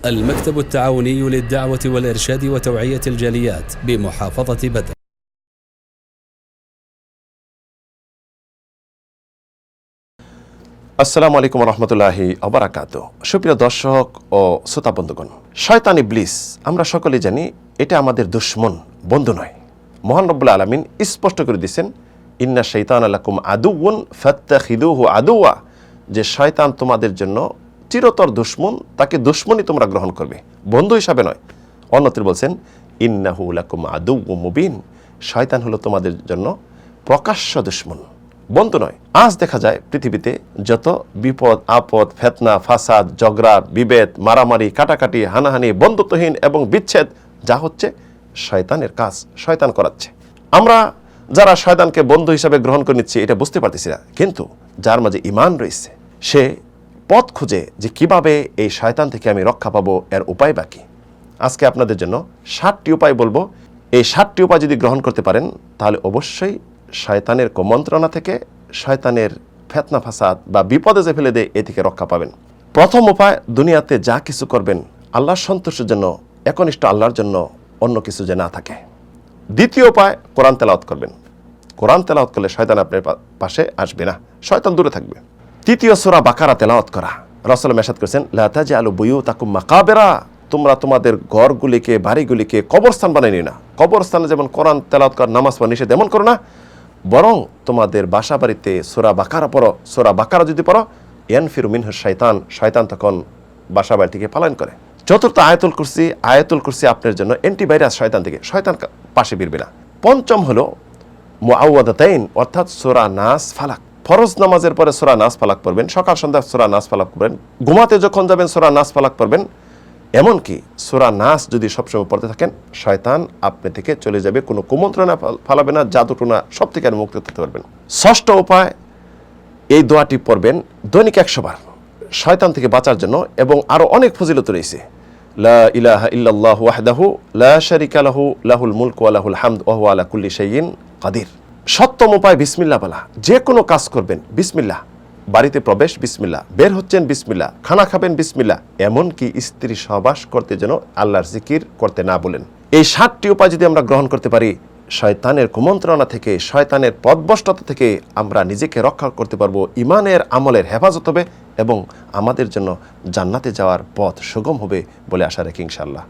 المكتب التعاوني للدعوة والإرشاد وتوعية الجاليات بمحافظة بدر। আসসালামু আলাইকুম রহমতুল্লাহি অবরাকাতুহ। সুপ্রিয় দর্শক ও শ্রোতা বন্ধুগণ, শয়তান ইবলিস আমরা সকলেই জানি এটা আমাদের দুশমন, বন্ধু নয়। মহান রব্বুল আলামিন স্পষ্ট করে দিয়েছেন, ইন্না শাইতানা লাকুম আদুউন ফাত্তাখিদুহু আদুওয়া, যে শয়তান তোমাদের জন্য চিরতর দুশমন, তাকে দুশমনই তোমরা গ্রহণ করবে, বন্ধু হিসাবে নয়। অন্যত্র বলছেন ইন্নাহু লাকুম আদুউম মুবিন, শয়তান হলো তোমাদের জন্য প্রকাশ্য দুশমন, বন্ধু নয়। আজ দেখা যায় পৃথিবীতে যত বিপদ আপদ, ফেতনা, ফাসাদ, ঝগড়া, বিভেদ, মারামারি, কাটাকাটি, হানাহানি, বন্ধুত্বহীন এবং বিচ্ছেদ যা হচ্ছে শয়তানের কাজ, শয়তান করাচ্ছে। আমরা যারা শয়তানকে বন্ধু হিসাবে গ্রহণ করে নিচ্ছি এটা বুঝতে পারতেছি না, কিন্তু যার মাঝে ঈমান রয়েছে সে পথ খুঁজে যে কিভাবে এই শয়তান থেকে আমি রক্ষা পাবো, এর উপায় বাকি। আজকে আপনাদের জন্য 7টি উপায় বলবো। এই 7টি উপায় যদি গ্রহণ করতে পারেন তাহলে অবশ্যই শয়তানের কুমন্ত্রণা থেকে, শয়তানের ফেতনা ফাসাদ বা বিপদে যে ফেলে দেয় এ থেকে রক্ষা পাবেন। প্রথম উপায়, দুনিয়াতে যা কিছু করবেন আল্লাহর সন্তুষ্টির জন্য, একনিষ্ঠ আল্লাহর জন্য, অন্য কিছু যে না থাকে। দ্বিতীয় উপায়, কোরআন তেলাওয়াত করবেন। কোরআন তেলাওয়াত করলে শয়তান আপনার পাশে আসবে না, শয়তান দূরে থাকবে। তৃতীয় সূরা বাকারা তেলাওয়াত করা। রাসূল মেরশাদ করেছেন, লা তাজআলু বুয়ুতাকুম মাকাবিরা, তোমরা তোমাদের ঘরগুলিকে, বাড়িগুলিকে কবরস্থান বানাই নিও না। কবরস্থানে যেমন কোরআন তেলাওয়াত করা, নামাজ পড়া নিষেধ, এমন করো না, বরং তোমাদের বাসা বাড়িতে সূরা বাকারা পড়ো। সূরা বাকারা যদি পড়ো, ইয়ানফিরু মিনহু শাইতান, শয়তান তখন বাসা বাড়ি থেকে পলায়ন করে। চতুর্থ, আয়াতুল কুরসি। আয়াতুল কুরসি আপনার জন্য অ্যান্টিভাইরাস শয়তান থেকে, শয়তান পাশে বিরবে না। পঞ্চম হলো মুআওয়াদাতাইন, অর্থাৎ সূরা নাস ফালাক। ফরজ নামাজের পরে সূরা নাস ফালাক পড়বেন, সকাল সন্ধ্যা সূরা নাস ফালাক পড়বেন, ঘুমাতে যখন যাবেন সূরা নাস ফালাক পড়বেন। এমনকি সূরা নাস যদি সবসময় পড়তে থাকেন, শয়তান আপনি থেকে চলে যাবে, কোনো কুমন্ত্রণা ফালাবে না, জাদুটোনা সব থেকে মুক্ত থাকতে পারবেন। ষষ্ঠ উপায়, এই দোয়াটি পড়বেন দৈনিক 100 বার শয়তান থেকে বাঁচার জন্য, এবং আরও অনেক ফজিলত রয়েছে। লা ইলাহা ইল্লাল্লাহু ওয়াহদাহু লা শারীকা লাহু লাহুল মুলকু ওয়া লাহুল হামদু ওয়া হুয়া আলা কুল্লি শাইইন কাদির। সপ্তম উপায়, বিসমিল্লাহ বলা। যে কোনো কাজ করবেন বিসমিল্লাহ, বাড়িতে প্রবেশ বিসমিল্লাহ, বের হচ্ছেন বিসমিল্লাহ, খানা খাবেন বিসমিল্লাহ, এমনকি স্ত্রী সহবাস করতে যেন আল্লাহর জিকির করতে না বলেন। এই 7টি উপায় যদি আমরা গ্রহণ করতে পারি, শয়তানের কুমন্ত্রণা থেকে, শয়তানের পথভ্রষ্টতা থেকে আমরা নিজেকে রক্ষা করতে পারবো, ইমানের আমলের হেফাজত হবে এবং আমাদের জন্য জান্নাতে যাওয়ার পথ সুগম হবে বলে আশা রাখি ইনশাআল্লাহ।